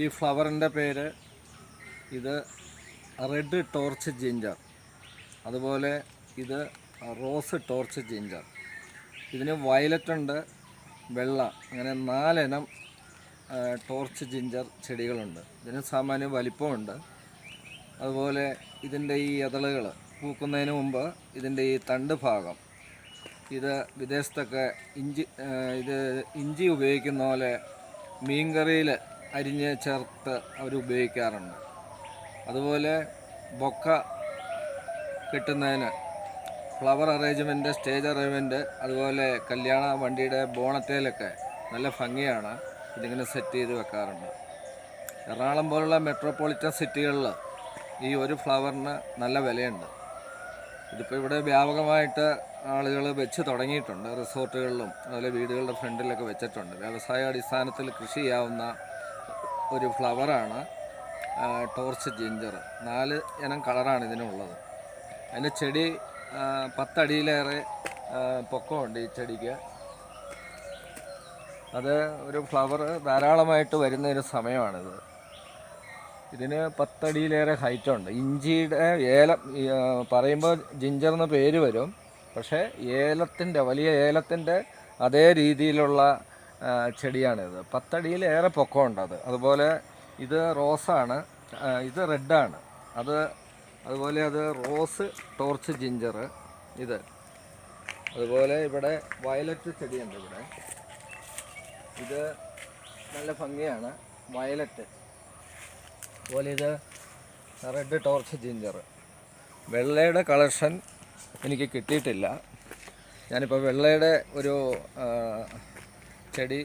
ഈ ഫ്ലവറിൻ്റെ പേര് ഇത് റെഡ് ടോർച്ച് ജിഞ്ചർ, അതുപോലെ ഇത് റോസ് ടോർച്ച് ജിഞ്ചർ. ഇതിന് വയലറ്റ് ഉണ്ട്, വെള്ള, അങ്ങനെ 4 ഇനം ടോർച്ച് ജിഞ്ചർ ചെടികളുണ്ട്. ഇതിന് സാമാന്യ വലിപ്പമുണ്ട്. അതുപോലെ ഇതിൻ്റെ ഈ ഇതളുകൾ പൂക്കുന്നതിന് മുമ്പ് ഇതിൻ്റെ ഈ തണ്ട് ഭാഗം ഇത് വിദേശത്തൊക്കെ ഇഞ്ചി ഉപയോഗിക്കുന്ന പോലെ മീൻകറിയിൽ അരിഞ്ഞ് ചേർത്ത് അവർ ഉപയോഗിക്കാറുണ്ട്. അതുപോലെ ബൊക്ക കിട്ടുന്നതിന് ഫ്ലവർ അറേഞ്ച്മെൻറ്റ്, സ്റ്റേജ് അറേഞ്ച്മെൻറ്റ്, അതുപോലെ കല്യാണ വണ്ടിയുടെ ബോണറ്റയിലൊക്കെ നല്ല ഭംഗിയാണ് ഇതിങ്ങനെ സെറ്റ് ചെയ്ത് വെക്കാറുണ്ട്. എറണാകുളം പോലുള്ള മെട്രോപൊളിറ്റൻ സിറ്റികളിൽ ഈ ഒരു ഫ്ലവറിന് നല്ല വിലയുണ്ട്. ഇതിപ്പോൾ ഇവിടെ വ്യാപകമായിട്ട് ആളുകൾ വെച്ച് തുടങ്ങിയിട്ടുണ്ട്. റിസോർട്ടുകളിലും അതുപോലെ വീടുകളുടെ ഫ്രണ്ടിലൊക്കെ വെച്ചിട്ടുണ്ട്. വ്യവസായ അടിസ്ഥാനത്തിൽ കൃഷി ചെയ്യാവുന്ന ഒരു ഫ്ലവറാണ് ടോർച്ച് ജിഞ്ചർ. 4 ഇനം കളറാണ് ഇതിനുള്ളത്. അതിൻ്റെ ചെടി 10 അടിയിലേറെ പൊക്കമുണ്ട് ഈ ചെടിക്ക്. അത് ഒരു ഫ്ലവർ ധാരാളമായിട്ട് വരുന്ന ഒരു സമയമാണിത്. ഇതിന് 10 അടിയിലേറെ ഹൈറ്റുണ്ട്. ഇഞ്ചിയുടെ ഏലം പറയുമ്പോൾ ജിഞ്ചർ എന്ന പേര് വരും, പക്ഷേ വലിയ ഏലത്തിൻ്റെ അതേ രീതിയിലുള്ള ചെടിയാണിത്. 10 അടിയിലേറെ പൊക്കമുണ്ട്. അതുപോലെ ഇത് റോസാണ്, ഇത് റെഡാണ്. അതുപോലെ അത് റോസ് ടോർച്ച് ജിഞ്ചർ ഇത്. അതുപോലെ ഇവിടെ വയലറ്റ് ചെടിയുണ്ട്. ഇത് നല്ല ഭംഗിയാണ്, വയലറ്റ്. അതുപോലെ ഇത് റെഡ് ടോർച്ച് ജിഞ്ചർ. വെള്ളയുടെ കളക്ഷൻ എനിക്ക് കിട്ടിയിട്ടില്ല. ഞാനിപ്പോൾ വെള്ളയുടെ ഒരു ചെടി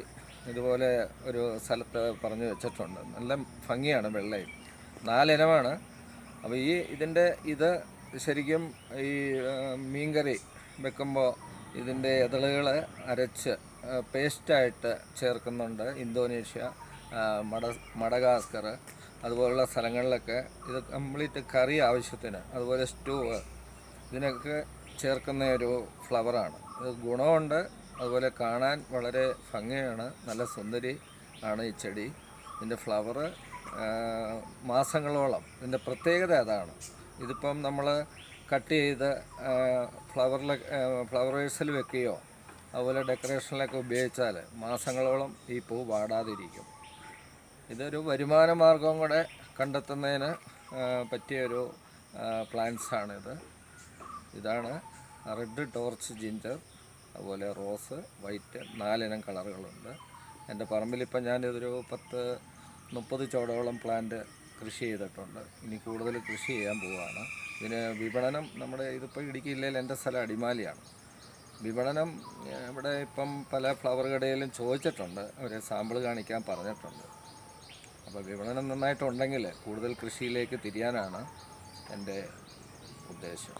ഇതുപോലെ ഒരു സ്ഥലത്ത് പറഞ്ഞു വെച്ചിട്ടുണ്ട്. നല്ല ഭംഗിയാണ് വെള്ളയും. 4 ഇനമാണ്. അപ്പോൾ ഇത് ശരിക്കും ഈ മീൻകറി വെക്കുമ്പോൾ ഇതിൻ്റെ ഇതളുകൾ അരച്ച് പേസ്റ്റായിട്ട് ചേർക്കുന്നുണ്ട്. ഇന്തോനേഷ്യ, മഡഗാസ്കർ അതുപോലുള്ള സ്ഥലങ്ങളിലൊക്കെ ഇത് കംപ്ലീറ്റ് കറി ആവശ്യത്തിന്, അതുപോലെ സ്റ്റൂവ്, ഇതിനൊക്കെ ചേർക്കുന്ന ഒരു ഫ്ലവറാണ്. ഇത് ഗുണമുണ്ട്, അതുപോലെ കാണാൻ വളരെ ഭംഗിയാണ്. നല്ല സുന്ദരി ആണ് ഈ ചെടി. ഇതിൻ്റെ ഫ്ലവർ മാസങ്ങളോളം, ഇതിൻ്റെ പ്രത്യേകത അതാണ്. ഇതിപ്പം നമ്മൾ കട്ട് ചെയ്ത് ഫ്ലവറേഴ്സിൽ വെക്കുകയോ അതുപോലെ ഡെക്കറേഷനിലൊക്കെ ഉപയോഗിച്ചാൽ മാസങ്ങളോളം ഈ പൂ വാടാതിരിക്കും. ഇതൊരു വരുമാന മാർഗവും കൂടെ കണ്ടെത്തുന്നതിന് പറ്റിയൊരു പ്ലാന്റ്സാണിത്. ഇതാണ് റെഡ് ടോർച്ച് ജിഞ്ചർ, അതുപോലെ റോസ്, വൈറ്റ്, 4 ഇനം കളറുകളുണ്ട്. എൻ്റെ പറമ്പിലിപ്പം ഞാനിതൊരു 10-30 ചോടോളം പ്ലാന്റ് കൃഷി ചെയ്തിട്ടുണ്ട്. ഇനി കൂടുതൽ കൃഷി ചെയ്യാൻ പോവുകയാണ്. ഇതിന് വിപണനം ഇതിപ്പോൾ ഇടുക്കി ജില്ലയിൽ എൻ്റെ സ്ഥലം അടിമാലിയാണ്. വിപണനം ഇവിടെ ഇപ്പം പല ഫ്ലവർ കടയിലും ചോദിച്ചിട്ടുണ്ട്, അവർ സാമ്പിൾ കാണിക്കാൻ പറഞ്ഞിട്ടുണ്ട്. അപ്പോൾ വിപണനം നന്നായിട്ടുണ്ടെങ്കിൽ കൂടുതൽ കൃഷിയിലേക്ക് തിരിയാനാണ് എൻ്റെ ഉദ്ദേശം.